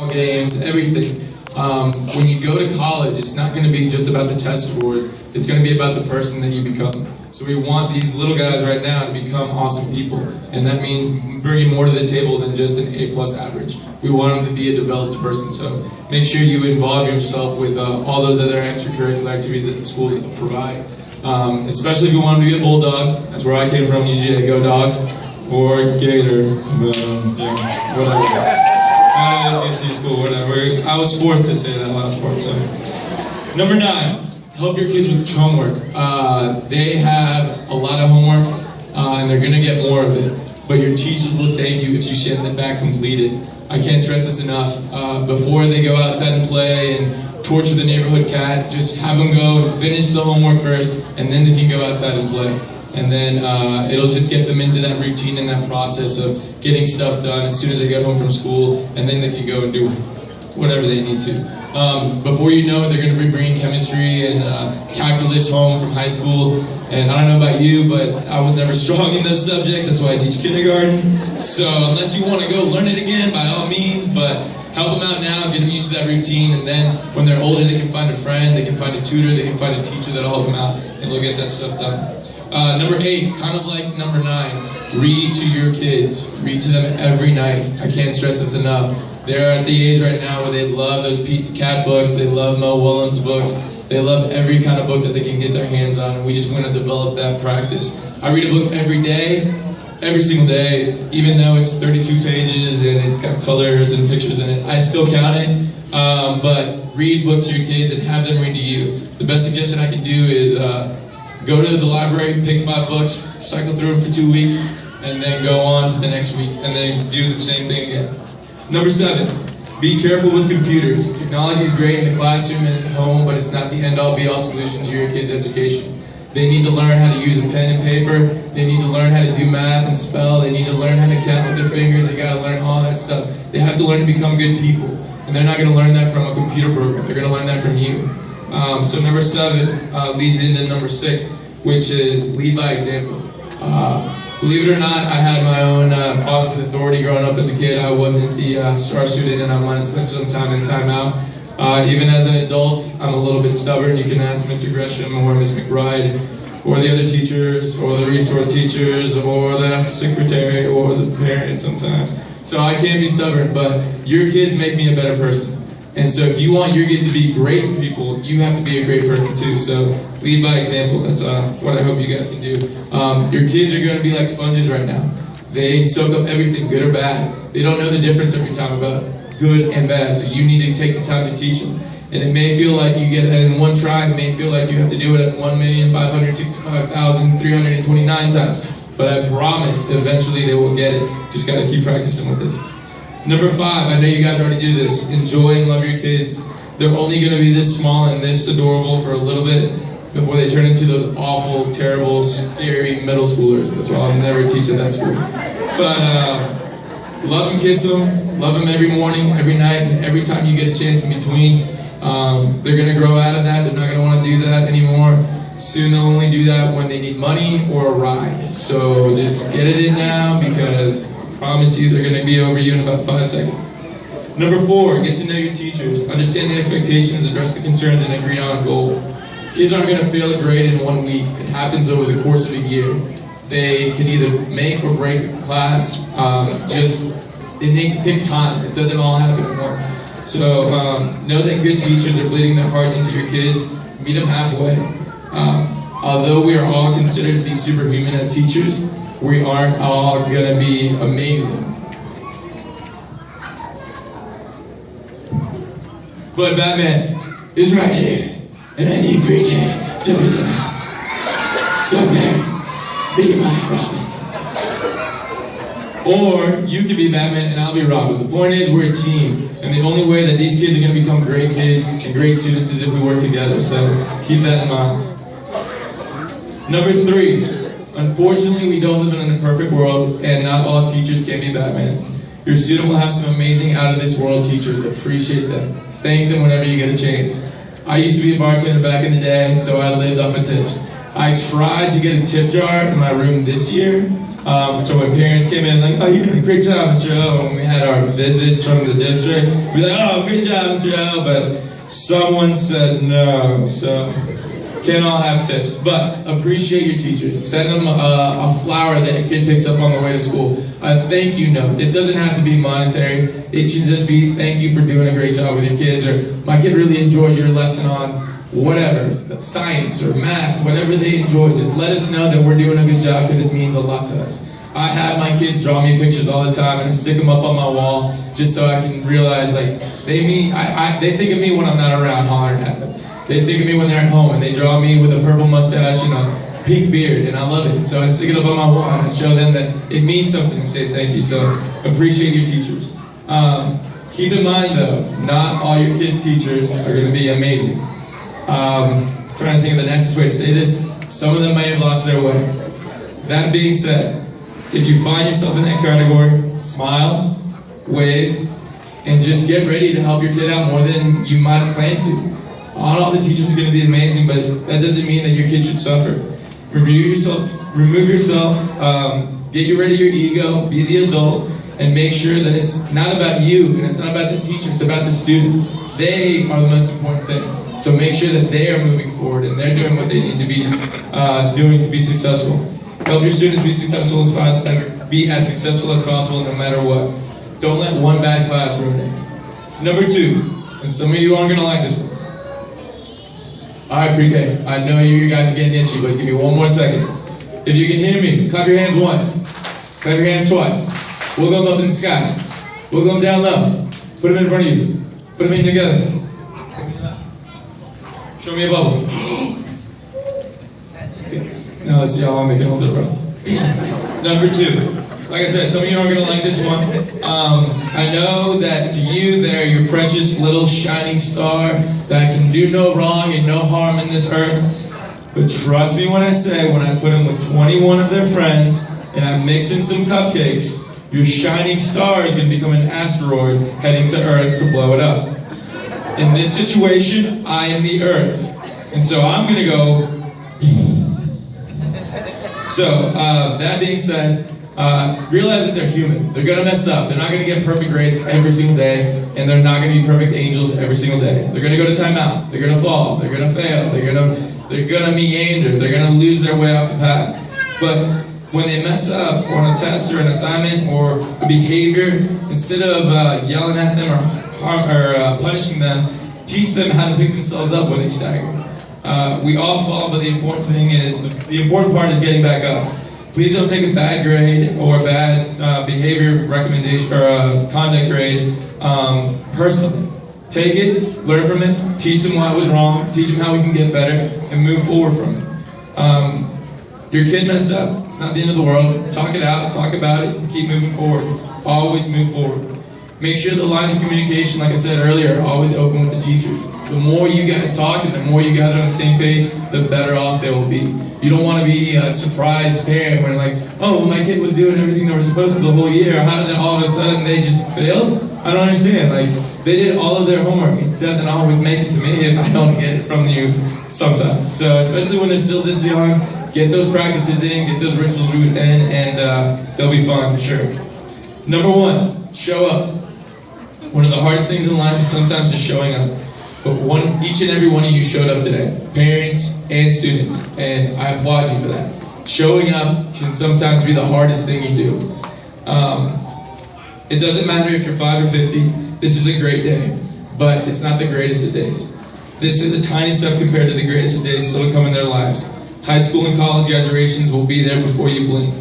games, everything. When you go to college, it's not going to be just about the test scores. It's going to be about the person that you become. So we want these little guys right now to become awesome people, and that means bringing more to the table than just an A+ average. We want them to be a developed person. So make sure you involve yourself with all those other extracurricular activities that the schools provide. Especially if you want to be a Bulldog. That's where I came from. UGA, go Dogs, or Gator, yeah, whatever. SEC school, whatever. I was forced to say that last part. So, number 9, help your kids with homework. They have a lot of homework, and they're gonna get more of it. But your teachers will thank you if you send it back completed. I can't stress this enough. Before they go outside and play and torture the neighborhood cat, just have them go and finish the homework first, and then they can go outside and play. And then it'll just get them into that routine and that process of getting stuff done as soon as they get home from school, and then they can go and do whatever they need to. Before you know it, they're going to be bringing chemistry and calculus home from high school. And I don't know about you, but I was never strong in those subjects. That's why I teach kindergarten. So unless you want to go learn it again, by all means, but help them out now, get them used to that routine, and then when they're older, they can find a friend, they can find a tutor, they can find a teacher that'll help them out, and they'll get that stuff done. Number 8, kind of like number 9, read to your kids. Read to them every night. I can't stress this enough. They're at the age right now where they love those Pete the Cat books, they love Mo Willems books, they love every kind of book that they can get their hands on, and we just want to develop that practice. I read a book every day, every single day, even though it's 32 pages and it's got colors and pictures in it. I still count it, but read books to your kids and have them read to you. The best suggestion I can do is go to the library, pick 5 books, cycle through them for 2 weeks, and then go on to the next week, and then do the same thing again. Number 7, be careful with computers. Technology is great in the classroom and at home, but it's not the end-all be-all solution to your kids' education. They need to learn how to use a pen and paper, they need to learn how to do math and spell, they need to learn how to count with their fingers, they gotta learn all that stuff. They have to learn to become good people, and they're not gonna learn that from a computer program, they're gonna learn that from you. So number 7 leads into number 6, which is lead by example. Believe it or not, I had my own problems with authority growing up as a kid. I wasn't the star student, and I might have spent some time in timeout. Even as an adult, I'm a little bit stubborn. You can ask Mr. Gresham or Ms. McBride or the other teachers or the resource teachers or the secretary or the parents sometimes. So I can be stubborn, but your kids make me a better person. And so if you want your kids to be great people, you have to be a great person too. So lead by example. That's what I hope you guys can do. Your kids are going to be like sponges right now. They soak up everything, good or bad. They don't know the difference every time about good and bad. So you need to take the time to teach them. And it may feel like you get that in one try. It may feel like you have to do it at 1,565,329 times. But I promise eventually they will get it. Just got to keep practicing with it. Number 5, I know you guys already do this. Enjoy and love your kids. They're only going to be this small and this adorable for a little bit before they turn into those awful, terrible, scary middle schoolers. That's why I'll never teach at that school. But love and kiss them. Love them every morning, every night, and every time you get a chance in between. They're going to grow out of that. They're not going to want to do that anymore. Soon they'll only do that when they need money or a ride. So just get it in now, because I promise you they're going to be over you in about 5 seconds. Number 4, get to know your teachers. Understand the expectations, address the concerns, and agree on a goal. Kids aren't going to fail a grade in 1 week. It happens over the course of a year. They can either make or break a class. It takes time. It doesn't all happen at once. So know that good teachers are bleeding their hearts into your kids. Meet them halfway. Although we are all considered to be superhuman as teachers, we aren't all going to be amazing. But Batman is right here, and I need pre-K to be the best. So parents, be my Robin. Or you can be Batman and I'll be Robin. The point is, we're a team, and the only way that these kids are going to become great kids and great students is if we work together. So keep that in mind. Number 3, unfortunately, we don't live in a perfect world, and not all teachers can be Batman. Your student will have some amazing out-of-this-world teachers. Appreciate them. Thank them whenever you get a chance. I used to be a bartender back in the day, so I lived off of tips. I tried to get a tip jar in my room this year, So when parents came in, like, oh, you did a great job, Mr. O. When we had our visits from the district, we'd be like, oh, great job, Mr. O. But someone said no, so can't all have tips. But appreciate your teachers. Send them a flower that your kid picks up on the way to school. A thank you note. It doesn't have to be monetary. It should just be thank you for doing a great job with your kids, or my kid really enjoyed your lesson on whatever, science or math, whatever they enjoy. Just let us know that we're doing a good job, because it means a lot to us. I have my kids draw me pictures all the time, and I stick them up on my wall just so I can realize, like, they think of me when I'm not around hollering at them. They think of me when they're at home, and they draw me with a purple mustache and a pink beard, and I love it. So I stick it up on my wall and show them that it means something to say thank you. So appreciate your teachers. Keep in mind though, not all your kids' teachers are going to be amazing. Trying to think of the nicest way to say this. Some of them might have lost their way. That being said, if you find yourself in that category, smile, wave, and just get ready to help your kid out more than you might have planned to. Not all the teachers are going to be amazing, but that doesn't mean that your kid should suffer. Remove yourself, get rid of your ego, be the adult, and make sure that it's not about you, and it's not about the teacher, it's about the student. They are the most important thing. So make sure that they are moving forward and they're doing what they need to be doing to be successful. Help your students be successful as successful as possible, no matter what. Don't let one bad class ruin it. Number 2, and some of you aren't going to like this one. All right, pre-K, I know you guys are getting itchy, but give me one more second. If you can hear me, clap your hands once. Clap your hands twice. Wiggle them up in the sky. Wiggle them down low. Put them in front of you. Put them in together. Show me a bubble. Okay. Now let's see how long they can hold their breath. Number 2. Like I said, some of you aren't going to like this one. I know that to you, they're your precious little shining star that can do no wrong and no harm in this earth. But trust me when I say, when I put them with 21 of their friends and I mix in some cupcakes, your shining star is going to become an asteroid heading to Earth to blow it up. In this situation, I am the Earth. And so I'm going to go. So, that being said, realize that they're human. They're going to mess up. They're not going to get perfect grades every single day, and they're not going to be perfect angels every single day. They're going to go to timeout. They're going to fall. They're going to fail. They're going to meander. They're going to lose their way off the path. But when they mess up on a test or an assignment or a behavior, instead of yelling at them or punishing them, teach them how to pick themselves up when they stagger. We all fall, but the important part is getting back up. Please don't take a bad grade or a bad behavior recommendation or conduct grade personally. Take it, learn from it, teach them why it was wrong, teach them how we can get better, and move forward from it. Your kid messed up. It's not the end of the world. Talk it out, talk about it, and keep moving forward. Always move forward. Make sure the lines of communication, like I said earlier, are always open with the teachers. The more you guys talk and the more you guys are on the same page, the better off they will be. You don't want to be a surprised parent when like, oh, well, my kid was doing everything they were supposed to the whole year. How did it all of a sudden they just failed? I don't understand. Like, they did all of their homework. It doesn't always make it to me, and I don't get it from you sometimes. So especially when they're still this young, get those practices in, get those rituals rooted in, and they'll be fine for sure. Number 1, show up. One of the hardest things in life is sometimes just showing up. But each and every one of you showed up today, parents and students, and I applaud you for that. Showing up can sometimes be the hardest thing you do. It doesn't matter if you're 5 or 50, this is a great day, but it's not the greatest of days. This is a tiny step compared to the greatest of days still to come in their lives. High school and college graduations will be there before you blink.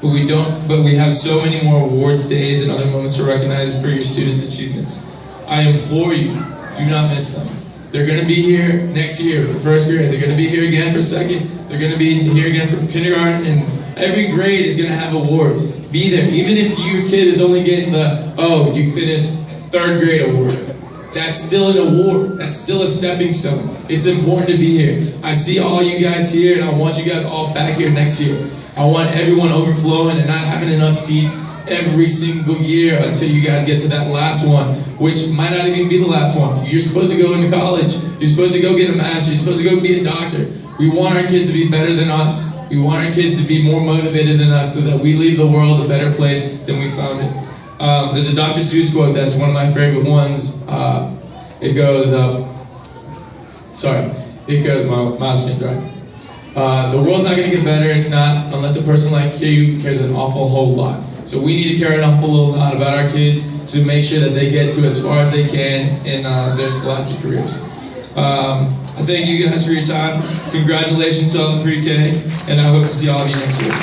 But we have so many more awards days and other moments to recognize for your students' achievements. I implore you, do not miss them. They're going to be here next year for first grade. They're going to be here again for second. They're going to be here again for kindergarten. And every grade is going to have awards. Be there. Even if your kid is only getting the, oh, you finished 3rd grade award. That's still an award. That's still a stepping stone. It's important to be here. I see all you guys here, and I want you guys all back here next year. I want everyone overflowing and not having enough seats every single year until you guys get to that last one, which might not even be the last one. You're supposed to go into college. You're supposed to go get a master's. You're supposed to go be a doctor. We want our kids to be better than us. We want our kids to be more motivated than us so that we leave the world a better place than we found it. There's a Dr. Seuss quote that's one of my favorite ones. It goes, my mouth's getting dry. The world's not going to get better, it's not, unless a person like you cares an awful whole lot. So we need to care an awful lot about our kids to make sure that they get to as far as they can in their scholastic careers. I thank you guys for your time. Congratulations on the pre-K, and I hope to see all of you next year.